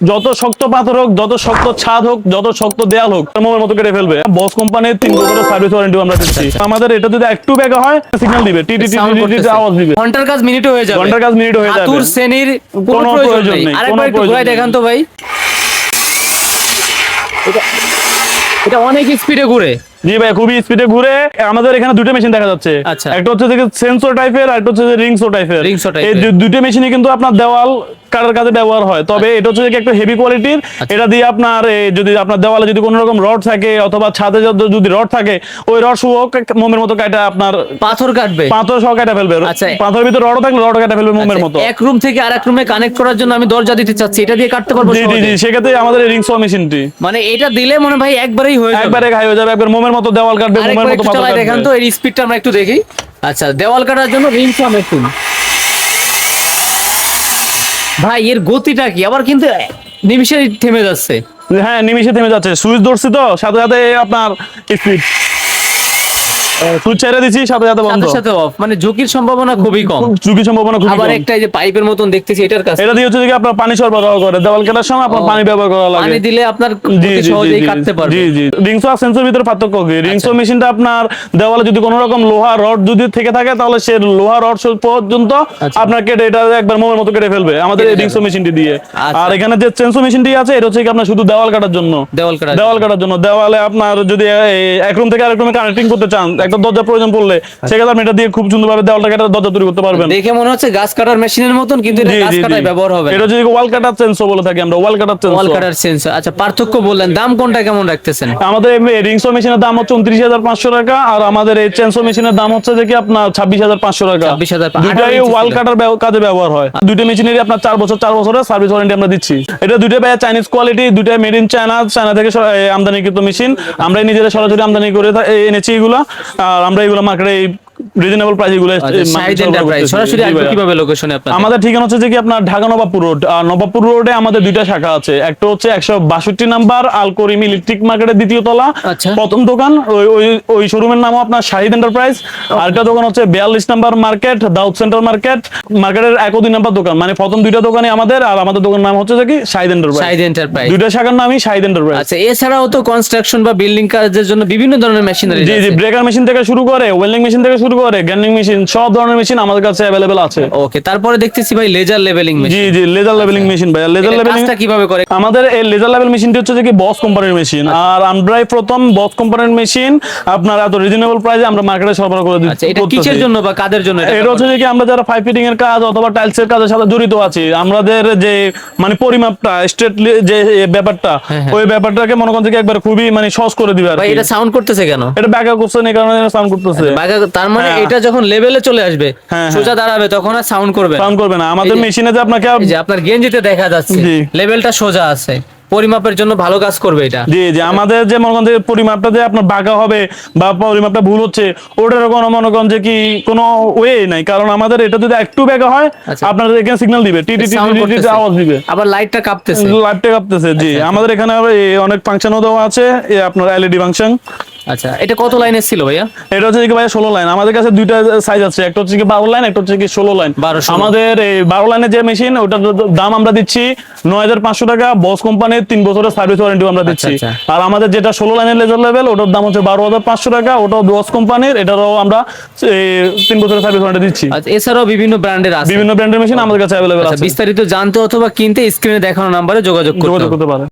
যত শক্ত পাথর হোক, যত শক্ত ছাদ হোক, যত শক্ত দেয়াল হোক, মোমের মতো কেটে ফেলবে। বস কোম্পানির 3 বছরের সার্ভিস ওয়ারেন্টি আমরা দিচ্ছি। আমাদের এটা যদি একটু বেগা হয় সিগন্যাল দিবে, টি টি টি আওয়াজ দিবে। ঘন্টার কাজ মিনিটে হয়ে যাবে, ঘন্টার কাজ মিনিট হয়ে যাবে। হাতুর শ্রেণীর কোনো প্রয়োজন নেই। আরেকবার একটু ঘুরাই দেখান তো ভাই। এটা অনেক স্পিডে ঘুরে। জি ভাই, খুবই স্পিডে ঘুরে। আমাদের এখানে দুটো মেশিন দেখা যাচ্ছে, একটা হচ্ছে যে সেন্সর টাইপের, আর একটা হচ্ছে যে রিংসো টাইপের। এই দুটো মেশিনই কিন্তু আপনার দেওয়াল কাটার কাজে ব্যবহার হয়। তবে এটা হচ্ছে যে একটা হেভি কোয়ালিটির। এটা দিয়ে আপনার যদি আপনার দেওয়ালে যদি কোনো রকম রড থাকে অথবা ছাদে যদি রড থাকে, ওই রড সহ মোমের মতো কাটা আপনার পাথর কাটবে, পাথর সহ কাটা ফেলবে। পাথরের ভিতরে রড থাকলে রড কাটা ফেলবে মোমের মতো। এক রুম থেকে আরেক রুমে কানেক্ট করার জন্য আমি দরজা দিতে চাচ্ছি, এটা দিয়ে কাটতে পারবো? জি জি জি, সেক্ষেত্রে আমাদের এই রিংসো মেশিনটি, মানে এটা দিলে মনে ভাই একবারেই হয়ে যাবে, একবারে হাই হয়ে যাবে, একবার মোমের মতো দেওয়াল কাটবে, মোমের মতো পাথর কাটবে। দেখান তো এর স্পিডটা আমরা একটু দেখি। আচ্ছা, দেওয়াল কাটার জন্য রিংসো মেশিন। ভাই এর গতিটা কি, আবার কিন্তু নিমিষে থেমে যাচ্ছে। হ্যাঁ, নিমিষে থেমে যাচ্ছে। সুইচ ধরছি তো সাথে সাথে আপনার স্পিড, সুইচ ছেড়ে দিছি সাথে সাথে বন্ধ, সাথে সাথে অফ। মানে ঝুঁকির সম্ভাবনা খুবই কম, ঝুঁকির সম্ভাবনা খুবই কম। আবার একটা এই যে পাইপের মতন দেখতেছি, এটার কাছে এটা দিয়ে হচ্ছে যে আপনার পানি সরবরাহ করে। দেওয়াল কাটার সময় আপনার পানি ব্যবহার করা লাগে, পানি দিলে আপনার সহজেই কাটতে পারবে। জি জি। রিংসো আর সেন্সর ভিতরে পার্থক্য কি? রিংসো মেশিনটা আপনার দেওয়ালে যদি কোনো রকম লোহা রড যদি থেকে থাকে, তাহলে সে লোহা রড পর্যন্ত আপনার কেটে এটা একবার মোমের মতো কেটে ফেলবে আমাদের এই রিংসো মেশিনটি দিয়ে। আর এখানে যে সেন্সর মেশিনটি আছে, এটা হচ্ছে আপনার শুধু দেওয়াল কাটার জন্য। দেওয়াল কাটার জন্য, দেওয়ালে আপনার যদি এক রুম থেকে আরেক রুমে কানেক্টিং করতে চান, একটা দরজা প্রয়োজন পড়লে, সেক্ষেত্রে আপনি এটা দিয়ে খুব সুন্দরভাবে দেওয়ালটা কেটে দরজা তৈরি করতে পারবেন। দেখে মনে হচ্ছে গাছ কাটার মেশিনের মতন, কিন্তু এটা গাছ কাটায় ব্যবহার হবে। এটা যদি ওয়াল কাটার সেন্সর বলে থাকি আমরা, ওয়াল কাটার সেন্সর। আচ্ছা, পার্থক্য বললেন, দাম কোনটা কেমন রাখতেছেন? আমাদের রিংসো মেশিনের দাম হচ্ছে 29,500 টাকা, আর আমাদের এই সেন্সর মেশিনের দাম হচ্ছে যে কি আপনার 26,500 টাকা। 26,500। দুটাই ওয়াল কাটার কাজে ব্যবহার হয়। দুটো মেশিনেরই আপনার 4 বছরের সার্ভিস ওয়ারেন্টি আমরা দিচ্ছি। এটা দুটোই ভাই চাইনিজ কোয়ালিটি, দুটোই মেড ইন চায়না, চায়না থেকে আমদানিকৃত মেশিন। আমরা নিজেরা সরাসরি আমদানি করে এনেছি এগুলো, আর আমরা এগুলো মার্কেটে রিজনেবল প্রাইস এগুলো সরাসরি কিভাবে লোকেশনে আপনাদের? আমাদের ঠিকানা হচ্ছে যে কি আপনার ঢাকা নবাবপুর রোড। আর নবাবপুর রোডে আমাদের দুইটা শাখা আছে। একটা হচ্ছে 162 নাম্বার আল করিম ইলেকট্রিক মার্কেটের দ্বিতীয় তলা, প্রথম দোকান। ওই শোরুমের নাম আপনার শাহিদ এন্টারপ্রাইজ। আরেকটা দোকান হচ্ছে 42 নাম্বার মার্কেট, দাউদ সেন্টার মার্কেটের 1 নাম্বার দোকান। মানে প্রথম দুইটা দোকানই আমাদের, আর আমাদের দোকানের নাম হচ্ছে যে কি শাহিদ এন্টারপ্রাইজ। দুইটা শাখার নামই শাহিদ এন্টারপ্রাইজ। আচ্ছা, এছাড়াও তো কনস্ট্রাকশন বা বিল্ডিং কাজের জন্য বিভিন্ন ধরনের মেশিনারি। জি জি, ব্রেকার মেশিন থেকে শুরু করে ওয়েল্ডিং মেশিন থেকে শুরু করে গ্যান্ডিং মেশিন, সব ধরনের মেশিন আমাদের কাছে अवेलेबल আছে। ওকে, তারপরে দেখতেছি ভাই লেজার লেভেলিং মেশিন। জি জি, লেজার লেভেলিং মেশিন ভাই। লেজার লেভেলিংটা কিভাবে করে? আমাদের এই লেজার লেভেল মেশিনটি হচ্ছে যে কি বস কোম্পানির মেশিন, আর আমরাই প্রথম বস কোম্পানির মেশিন আপনার এত রিজনেবল প্রাইসে আমরা মার্কেটে সরবরাহ করে দিচ্ছি। এটা কিসের জন্য বা কাদের জন্য? এটা হচ্ছে যে কি আমরা যারা পাইপ ফিটিং এর কাজ অথবা টাইলসের কাজের সাথে জড়িত আছি, আমাদের যে মানে পরিমাপটা স্ট্রেট যে ব্যাপারটা, ওই ব্যাপারটাকে মনে করেন যে একবার খুবই মানে সহজ করে দিবে। আর ভাই এটা সাউন্ড করতেছে কেন? এটা ব্যাকআপ করছে, এই কারণে সাউন্ড করতেছে। তার মানে এটা যখন লেভেলে চলে আসবে, সোজা দাঁড়াবে, তখন আর সাউন্ড করবে না। আমাদের মেশিনে যে আপনার গেঞ্জিতে দেখা যাচ্ছে লেভেলটা সোজা আছে, পরিমাপের জন্য ভালো কাজ করবে এটা। জি জি, আমাদের যে মনে করেন যে পরিমাপটা যে আপনার বাঁকা হবে বা পরিমাপটা ভুল হচ্ছে, ওটার কোনো মনে করেন যে কি কোনো ওয়ে নাই। কারণ আমাদের এটা যদি একটু বাঁকা হয়, আপনার এখানে সিগন্যাল দিবে, টি টি টি আওয়াজ দিবে। আবার লাইটটা কাঁপতেছে, জি। আমাদের এখানে অনেক ফাংশনও দেওয়া আছে, আপনার এলইডি ফাংশন। আচ্ছা, এটা কত লাইনের ছিল ভাইয়া? এটা হচ্ছে কি ভাইয়া 16 লাইন। আমাদের কাছে দুইটা সাইজ আছে, একটা হচ্ছে কি 12 লাইন, একটা হচ্ছে কি 16 লাইন। আমাদের এই 12 লাইনের যে মেশিন, ওটার দাম আমরা দিচ্ছি 9,500 টাকা। বস কোম্পানির 3 বছরের সার্ভিস ওয়ারেন্টি আমরা দিচ্ছি। আর আমাদের যেটা 16 লাইনের লেজার লেভেল, ওটার দাম হচ্ছে 12,500 টাকা। ওটাও বস কোম্পানির, এটারও আমরা 3 বছরের সার্ভিস ওয়ারেন্টি দিচ্ছি। এছাড়াও বিভিন্ন ব্র্যান্ডের মেশিন আমাদের কাছে अवेलेबल আছে। বিস্তারিত জানতে অথবা কিনতে স্ক্রিনে দেখানো নম্বরে যোগাযোগ করতে পারেন।